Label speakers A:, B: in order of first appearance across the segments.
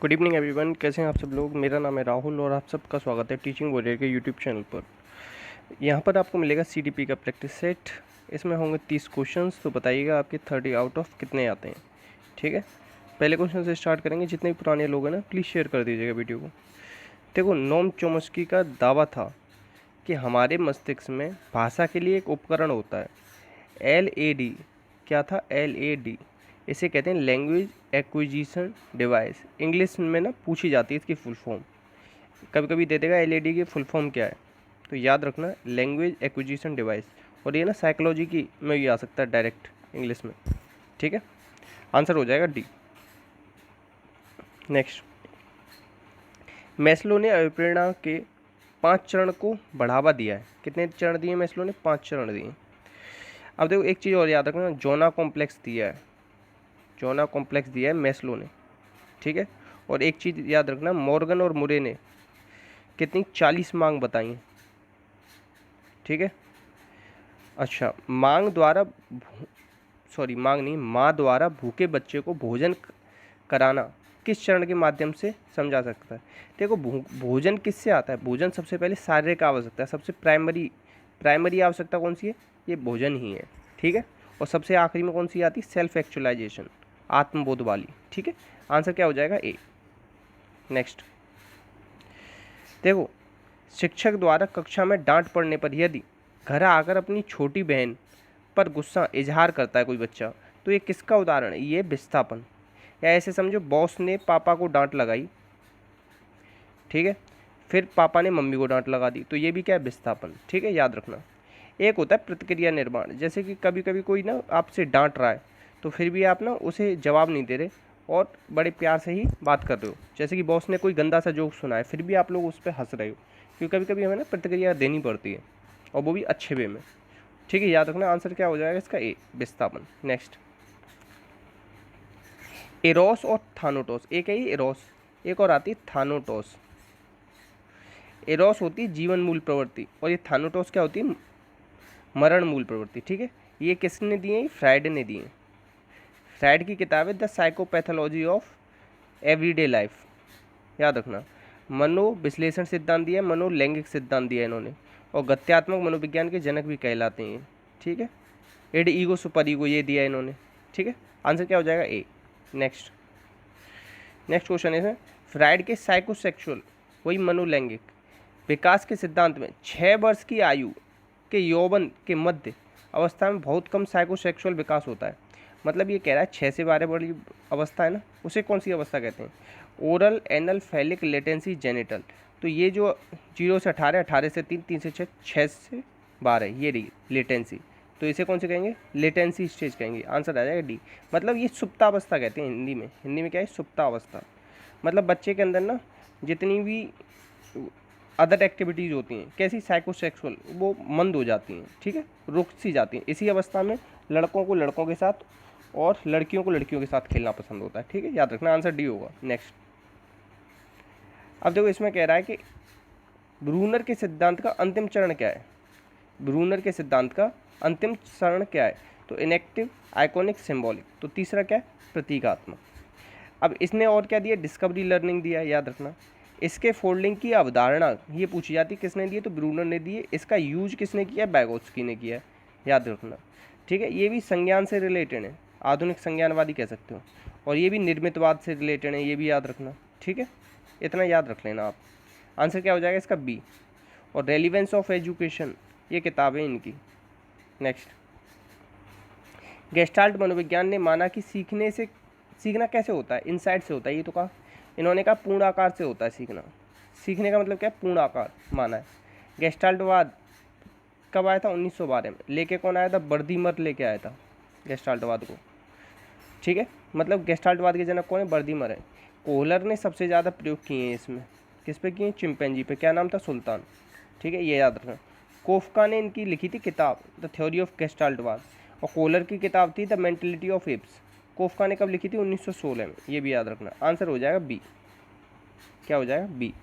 A: Good evening everyone, कैसे हैं आप सब लोग। मेरा नाम है राहुल और आप सबका स्वागत है टीचिंग वॉरियर के यूट्यूब चैनल पर। यहाँ पर आपको मिलेगा सीडीपी का प्रैक्टिस सेट। इसमें होंगे 30 क्वेश्चंस। तो बताइएगा आपके 30 आउट ऑफ कितने आते हैं। ठीक है, पहले क्वेश्चन से स्टार्ट करेंगे। जितने भी पुराने लोग हैं ना, प्लीज़ शेयर कर दीजिएगा वीडियो को। देखो, नोम चोम्स्की का दावा था कि हमारे मस्तिष्क में भाषा के लिए एक उपकरण होता है, LAD। क्या था? LAD। इसे कहते हैं लैंग्वेज एक्विजिशन डिवाइस। इंग्लिश में ना पूछी जाती है इसकी फुल फॉर्म, कभी कभी दे देगा LAD की फुल फॉर्म क्या है, तो याद रखना लैंग्वेज एक्विजिशन डिवाइस। और ये ना साइकोलॉजी की में भी आ सकता है डायरेक्ट इंग्लिश में। ठीक है, आंसर हो जाएगा डी। नेक्स्ट, मैस्लो ने अभिप्रेरणा के 5 चरण को बढ़ावा दिया है। कितने चरण दिए मैस्लो ने? 5 चरण दिए। अब देखो, एक चीज़ और याद रखना, जोना कॉम्प्लेक्स दिया है, जोना कॉम्प्लेक्स दिया है मैस्लो ने। ठीक है, और एक चीज़ याद रखना, मॉर्गन और मुरे ने कितनी 40 मांग बताई हैं। ठीक है, अच्छा, मांग नहीं, माँ द्वारा भूखे बच्चे को भोजन कराना किस चरण के माध्यम से समझा सकता है। देखो, भोजन किससे आता है? भोजन सबसे पहले शारीरिक आवश्यकता है, सबसे प्राइमरी आवश्यकता कौन सी है? ये भोजन ही है। ठीक है, और सबसे आखिरी में कौन सी आती है? सेल्फ एक्चुअलाइजेशन, आत्मबोध वाली। ठीक है, आंसर क्या हो जाएगा? ए। नेक्स्ट, देखो, शिक्षक द्वारा कक्षा में डांट पड़ने पर यदि घर आकर अपनी छोटी बहन पर गुस्सा इजहार करता है कोई बच्चा, तो ये किसका उदाहरण है? ये विस्थापन। या ऐसे समझो, बॉस ने पापा को डांट लगाई, ठीक है, फिर पापा ने मम्मी को डांट लगा दी, तो ये भी क्या है? विस्थापन। ठीक है, याद रखना। एक होता है प्रतिक्रिया निर्माण, जैसे कि कभी कभी कोई ना आपसे डांट रहा है, तो फिर भी आप ना उसे जवाब नहीं दे रहे और बड़े प्यार से ही बात कर रहे हो। जैसे कि बॉस ने कोई गंदा सा जोक सुना है, फिर भी आप लोग उस पर हंस रहे हो, क्योंकि कभी कभी हमें ना प्रतिक्रिया देनी पड़ती है, और वो भी अच्छे वे में। ठीक है, याद रखना, आंसर क्या हो जाएगा इसका? ए, विस्थापन। नेक्स्ट, एरोस और थानोटोस। एक है ये एरोस, एक और आती है थानोटोस। एरोस होती है जीवन मूल प्रवृत्ति, और ये थानोटोस क्या होती है? मरण मूल प्रवृत्ति। ठीक है, ये किसने दिए? फ्राइड ने दिए। फ्राइड की किताब है the psychopathology of everyday life. याद रखना, मनोविश्लेषण सिद्धांत दिया, मनोलैंगिक सिद्धांत दिया इन्होंने, और गत्यात्मक मनोविज्ञान के जनक भी कहलाते हैं। ठीक है, इड ईगो सुपर ईगो ये दिया इन्होंने। ठीक है, आंसर क्या हो जाएगा? ए। नेक्स्ट क्वेश्चन है, फ्राइड के साइकोसेक्सुअल, वही मनोलैंगिक विकास के सिद्धांत में 6 वर्ष की आयु के यौवन के मध्य अवस्था में बहुत कम साइकोसेक्सुअल विकास होता है। मतलब ये कह रहा है 6 से 12 वाली अवस्था है ना, उसे कौन सी अवस्था कहते हैं? Oral anal phallic latency genital. तो ये जो 0 से 18, 18 से 3, 3 से 6, 6 से 12, ये रही लेटेंसी, तो इसे कौन से कहेंगे? लेटेंसी स्टेज कहेंगे। आंसर आ जाएगा डी। मतलब ये सुप्तावस्था कहते हैं हिंदी में। हिंदी में क्या है? सुप्तावस्था। मतलब बच्चे के अंदर ना जितनी भी अदर एक्टिविटीज़ होती हैं, कैसी? साइकोसेक्सुअल, वो मंद हो जाती हैं। ठीक है, रुक सी जाती हैं। इसी अवस्था में लड़कों को लड़कों के साथ और लड़कियों को लड़कियों के साथ खेलना पसंद होता है। ठीक है, याद रखना, आंसर डी होगा। नेक्स्ट, अब देखो, इसमें कह रहा है कि ब्रूनर के सिद्धांत का अंतिम चरण क्या है? ब्रूनर के सिद्धांत का अंतिम चरण क्या है? तो इनेक्टिव, आइकॉनिक, सिंबॉलिक। तो तीसरा क्या है? प्रतीकात्मक। अब इसने और क्या दिया? डिस्कवरी लर्निंग दिया। याद रखना, इसके फोल्डिंग की अवधारणा ये पूछी जाती, किसने दी? तो ब्रूनर ने दिए। इसका यूज किसने किया? बैगोत्स्की ने किया। याद रखना। ठीक है, ये भी संज्ञान से रिलेटेड है, आधुनिक संज्ञानवादी कह सकते हो, और ये भी निर्मितवाद से रिलेटेड है, ये भी याद रखना। ठीक है, इतना याद रख लेना आप। आंसर क्या हो जाएगा इसका? बी। और रेलिवेंस ऑफ एजुकेशन, ये किताब है इनकी। नेक्स्ट, गेस्टाल्ट मनोविज्ञान ने माना कि सीखना कैसे होता है? इनसाइट से होता है। ये तो कहा इन्होंने, कहा पूर्ण आकार से होता है सीखना। सीखने का मतलब क्या है? पूर्ण आकार माना है। गेस्टाल्टवाद कब आया था? 1912 में। लेके कौन आया था? बर्दीमर लेके आया था गेस्टाल्टवाद को। ठीक है, मतलब गेस्टाल्टवाद के जनक कौन है? बर्दीमर है। कोहलर ने सबसे ज़्यादा प्रयोग किए हैं इसमें। किस पे किए? चिंपैंजी पे। क्या नाम था? सुल्तान। ठीक है, ये याद रखना। कोफका ने इनकी लिखी थी किताब द थ्योरी ऑफ गेस्टाल्टवाद, और कोहलर की किताब थी द मेंटलिटी ऑफ एप्स। कोफका ने कब लिखी थी? 1916 में। ये भी याद रखना। आंसर हो जाएगा बी। क्या हो जाएगा? बी।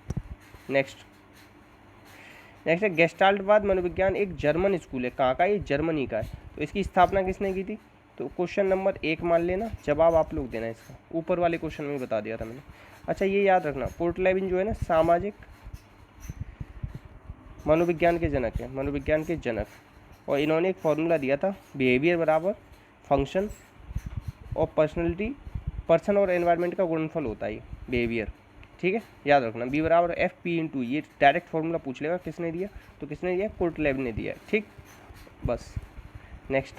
A: नेक्स्ट है, गेस्टाल्टवाद मनोविज्ञान एक जर्मन स्कूल है। कहाँ का? ये जर्मनी का है। तो इसकी स्थापना किसने की थी? तो क्वेश्चन नंबर 1 मान लेना, जवाब आप लोग देना इसका, ऊपर वाले क्वेश्चन में बता दिया था मैंने। अच्छा ये याद रखना, कोर्टलैविन जो है ना सामाजिक मनोविज्ञान के जनक है, मनोविज्ञान के जनक, और इन्होंने एक फॉर्मूला दिया था, बिहेवियर बराबर फंक्शन और पर्सनैलिटी, पर्सन और एनवायरनमेंट का गुणनफल होता है ये बिहेवियर, ठीक है, याद रखना। बी बराबर एफ पी इंटू, ये डायरेक्ट फॉर्मूला पूछ लेगा किसने दिया, तो किसने दिया, कोर्टलैविन ने दिया, ठीक। बस नेक्स्ट,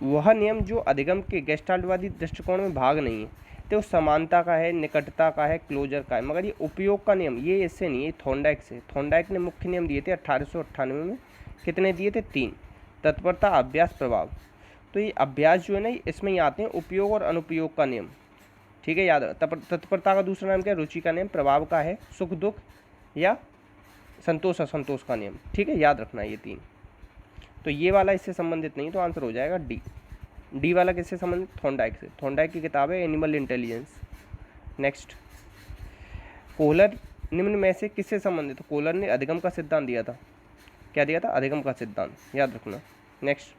A: वह नियम जो अधिगम के गेस्टाल्टवादी दृष्टिकोण में भाग नहीं है, तो समानता का है, निकटता का है, क्लोजर का है, मगर ये उपयोग का नियम ये इससे नहीं है, थॉर्नडाइक से। थॉर्नडाइक ने मुख्य नियम दिए थे 1898 में, कितने दिए थे, 3, तत्परता, अभ्यास, प्रभाव। तो ये अभ्यास जो है ना इसमें ही आते हैं उपयोग और अनुपयोग का नियम, ठीक है, याद। तत्परता का दूसरा नाम क्या है, रुचि का नियम। प्रभाव का है सुख दुख या संतोष असंतोष का नियम, ठीक है, याद रखना ये 3। तो ये वाला इससे संबंधित नहीं, तो आंसर हो जाएगा डी। डी वाला किससे संबंधित, थॉर्नडाइक से। थॉर्नडाइक की किताब है एनिमल इंटेलिजेंस। नेक्स्ट, कोहलर निम्न में से किससे संबंधित, तो कोहलर ने अधिगम का सिद्धांत दिया था, क्या दिया था, अधिगम का सिद्धांत, याद रखना। नेक्स्ट,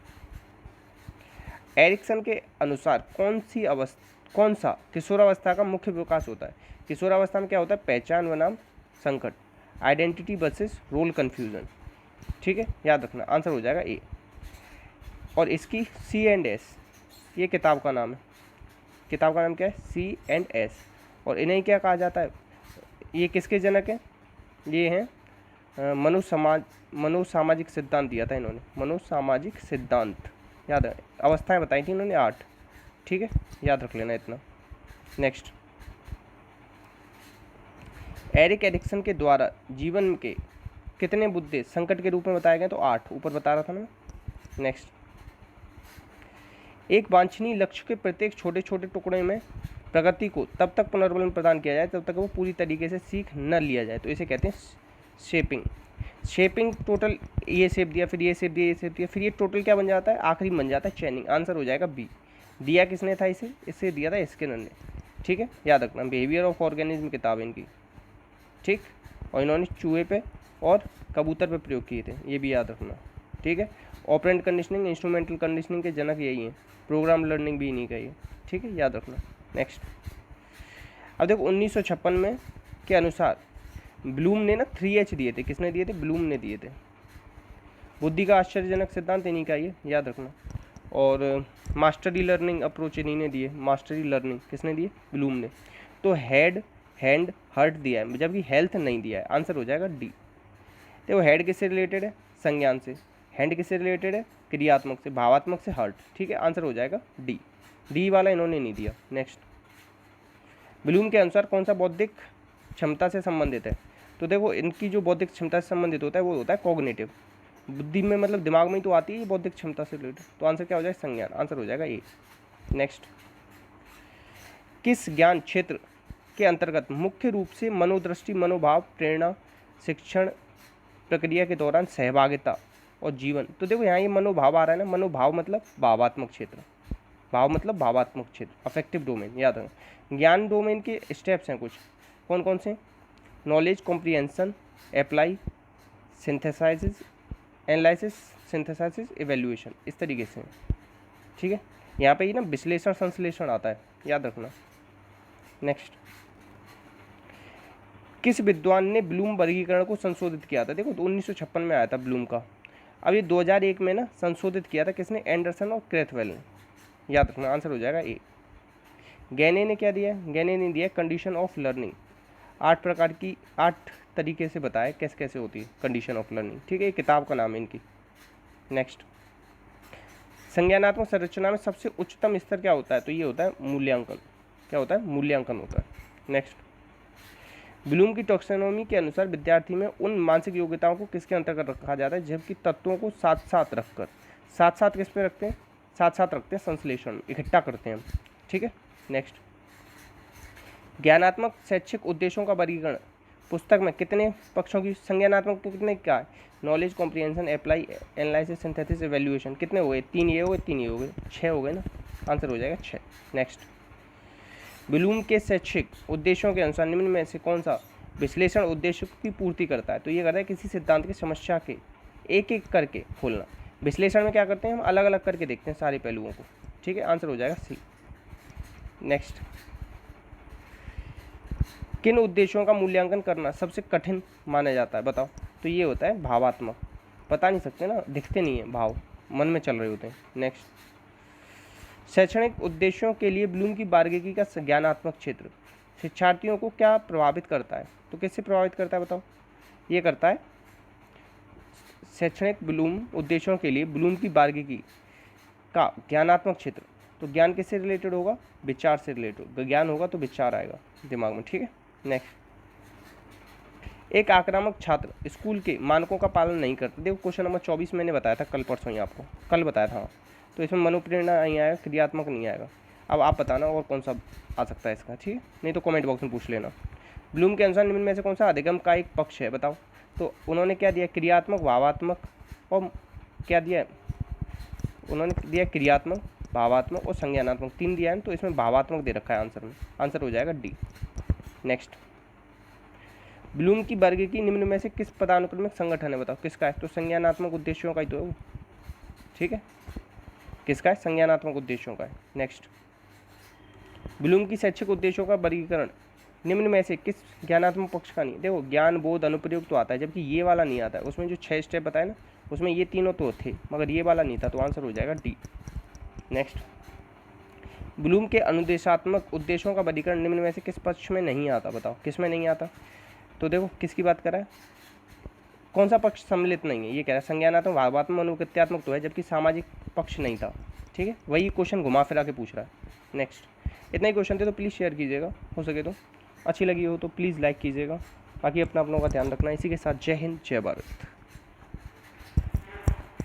A: एरिक्सन के अनुसार कौन सा किशोरावस्था का मुख्य विकास होता है। किशोरावस्था में क्या होता है, पहचान बनाम संकट, आइडेंटिटी वर्सेस रोल कन्फ्यूजन, ठीक है, याद रखना, आंसर हो जाएगा ए। और इसकी C&S, ये किताब का नाम है, किताब का नाम क्या है, C&S, और इन्हें क्या कहा जाता है, ये किसके जनक हैं, ये हैं मनोसामाजिक सिद्धांत दिया था इन्होंने, मनोसामाजिक सिद्धांत, याद है, अवस्थाएं बताई थी इन्होंने 8, ठीक है, याद रख लेना इतना। नेक्स्ट, एरिक एरिक्सन के द्वारा जीवन के कितने मुद्दे संकट के रूप में बताए गए, तो 8, ऊपर बता रहा था ना। नेक्स्ट, एक वांछनीय लक्ष्य के प्रत्येक छोटे छोटे टुकड़े में प्रगति को तब तक पुनर्बलन प्रदान किया जाए जब तक वो पूरी तरीके से सीख न लिया जाए, तो इसे कहते हैं शेपिंग। शेपिंग टोटल ये शेप दिया, फिर ये शेप दिया, ये शेप दिया, फिर ये टोटल क्या बन जाता है, आखिरी बन जाता है चैनिंग, आंसर हो जाएगा बी। दिया किसने था इसे दिया था स्किनर ने, ठीक है, याद रखना। बिहेवियर ऑफ ऑर्गेनिज्म किताब इनकी, ठीक, और इन्होंने चूहे पे और कबूतर पे प्रयोग किए थे, ये भी याद रखना, ठीक है। ऑपरेंट कंडीशनिंग, इंस्ट्रूमेंटल कंडीशनिंग के जनक यही हैं, प्रोग्राम लर्निंग भी नहीं कही, ठीक है, याद रखना। नेक्स्ट, अब देखो 1956 में के अनुसार ब्लूम ने ना 3H दिए थे, किसने दिए थे, ब्लूम ने दिए थे। बुद्धि का आश्चर्यजनक सिद्धांत इन्हीं का ही है, याद रखना। और मास्टरी लर्निंग अप्रोच इन्हीं ने दिए, मास्टरी लर्निंग किसने दिए, ब्लूम ने। तो हेड, हैंड, हर्ट दिया है, जबकि हेल्थ नहीं दिया है, आंसर हो जाएगा डी। देखो हेड किससे रिलेटेड है, संज्ञान से, हैंड किससे रिलेटेड है, क्रियात्मक से, भावात्मक से, हर्ट, ठीक है, आंसर हो जाएगा डी। डी वाला इन्होंने नहीं दिया। नेक्स्ट, ब्लूम के अनुसार कौन सा बौद्धिक क्षमता से संबंधित है, तो देखो इनकी जो बौद्धिक क्षमता से संबंधित होता है वो होता है कॉग्निटिव, बुद्धि में मतलब दिमाग में ही तो आती है बौद्धिक क्षमता से रिलेटेड, तो आंसर क्या हो जाएगा, संज्ञान, आंसर हो जाएगा ए। नेक्स्ट, किस ज्ञान क्षेत्र के अंतर्गत मुख्य रूप से मनोदृष्टि, मनोभाव, प्रेरणा, शिक्षण प्रक्रिया के दौरान सहभागिता और जीवन, तो देखो यहाँ ये मनोभाव आ रहा है ना, मनोभाव मतलब भावात्मक क्षेत्र, भाव मतलब भावात्मक क्षेत्र, अफेक्टिव डोमेन, याद रखना। ज्ञान डोमेन के स्टेप्स हैं कुछ, कौन कौन से, knowledge, comprehension, apply, synthesis, analysis, synthesis, evaluation, इस तरीके से, ठीक है। यहाँ पे ये ना विश्लेषण संश्लेषण आता है, याद रखना। नेक्स्ट, किस विद्वान ने ब्लूम वर्गीकरण को संशोधित किया था, देखो तो 1956 में आया था ब्लूम का, अब ये 2001 में ना संशोधित किया था किसने, एंडरसन और क्रेथवेल ने, याद रखना, आंसर हो जाएगा ए। गैने ने क्या दिया है, गैने ने दिया कंडीशन ऑफ लर्निंग, 8 प्रकार की, 8 तरीके से बताया कैसे कैसे होती है कंडीशन ऑफ लर्निंग, ठीक है, ये किताब का नाम है इनकी। नेक्स्ट, संज्ञानात्मक संरचना में सबसे उच्चतम स्तर क्या होता है, तो ये होता है मूल्यांकन, क्या होता है, मूल्यांकन होता है। नेक्स्ट, ब्लूम की टैक्सोनॉमी के अनुसार विद्यार्थी में उन मानसिक योग्यताओं को किसके अंतर्गत रखा जाता है जबकि तत्वों को साथ साथ रखकर, साथ साथ किस पे रखते हैं, साथ साथ रखते हैं संश्लेषण, इकट्ठा करते हैं हम, ठीक है। नेक्स्ट, ज्ञानात्मक शैक्षिक उद्देश्यों का वर्गीकरण पुस्तक में कितने पक्षों की, संज्ञानात्मक कितने क्या है, knowledge, comprehension, apply, analysis, synthesis, evaluation, कितने हो गए, 3 ये हो गए, 3 ये हो गए, 6 हो गए ना, आंसर हो जाएगा 6। नेक्स्ट, ब्लूम के शैक्षिक उद्देश्यों के अनुसार निम्न में से कौन सा विश्लेषण उद्देश्य की पूर्ति करता है, तो ये करता है किसी सिद्धांत की समस्या के एक एक करके खोलना, विश्लेषण में क्या करते हैं, हम अलग अलग करके देखते हैं सारे पहलुओं को, ठीक है। आंसर हो जाएगा सी। नेक्स्ट, किन उद्देश्यों का मूल्यांकन करना सबसे कठिन माना जाता है, बताओ। तो ये होता है भावात्मक, बता नहीं सकते ना, दिखते नहीं है, भाव मन में चल रहे होते हैं। नेक्स्ट, शैक्षणिक उद्देश्यों के लिए ब्लूम की बारीकी का ज्ञानात्मक क्षेत्र शिक्षार्थियों को क्या प्रभावित करता है, तो किससे प्रभावित करता है बताओ। ये करता है शैक्षणिक ब्लूम उद्देश्यों के लिए ब्लूम की बारीकी का ज्ञानात्मक क्षेत्र, तो ज्ञान किससे रिलेटेड होगा, विचार से रिलेटेड होगा, ज्ञान होगा तो विचार आएगा दिमाग में, ठीक है। नेक्स्ट, एक आक्रामक छात्र स्कूल के मानकों का पालन नहीं करता। देखो क्वेश्चन नंबर 24 मैंने बताया था कल परसों ही, आपको कल बताया था, तो इसमें मनोप्रेरणा नहीं आएगा, क्रियात्मक नहीं आएगा। अब आप बताना और कौन सा आ सकता है इसका, ठीक है, नहीं तो कमेंट बॉक्स में पूछ लेना। ब्लूम के अनुसार निम्न में से कौन सा अधिगम का एक पक्ष है, बताओ। तो उन्होंने क्या दिया, क्रियात्मक, भावात्मक और क्या दिया है, उन्होंने दिया क्रियात्मक, भावात्मक और संज्ञानात्मक, 3 दिया है, तो इसमें भावात्मक दे रखा है आंसर में, आंसर हो जाएगा डी। नेक्स्ट, ब्लूम की बारीकी निम्न में से किस पदानुक्रमिक संगठन है, बताओ किसका है, तो संज्ञानात्मक उद्देश्यों का ही तो है वो, ठीक है, किसका है, संज्ञानात्मक उद्देश्यों का है। नेक्स्ट, ब्लूम की शैक्षिक उद्देश्यों का वर्गीकरण निम्न में से किस ज्ञानात्मक पक्ष का नहीं, देखो ज्ञान, बोध, अनुप्रयोग तो आता है, जबकि ये वाला नहीं आता है, उसमें जो 6 स्टेप बताए ना, उसमें ये तीनों तो थे मगर ये वाला नहीं था, तो आंसर हो जाएगा डी। नेक्स्ट, ब्लूम के अनुदेशात्मक उद्देश्यों का वर्गीकरण निम्न में से किस पक्ष में नहीं आता, बताओ किस में नहीं आता। तो देखो किसकी बात कर रहा है, कौन सा पक्ष सम्मिलित नहीं है, ये कह रहा है संज्ञानात्मक, भावात्मक, अनुकृत्यात्मक तो है, जबकि सामाजिक पक्ष नहीं था, ठीक है, वही क्वेश्चन घुमा फिरा के पूछ रहा है। नेक्स्ट, इतना ही क्वेश्चन थे, तो प्लीज़ शेयर कीजिएगा, हो सके तो अच्छी लगी हो तो प्लीज़ लाइक कीजिएगा, बाकी अपना अपनों का ध्यान रखना। इसी के साथ जय हिंद, जय भारत।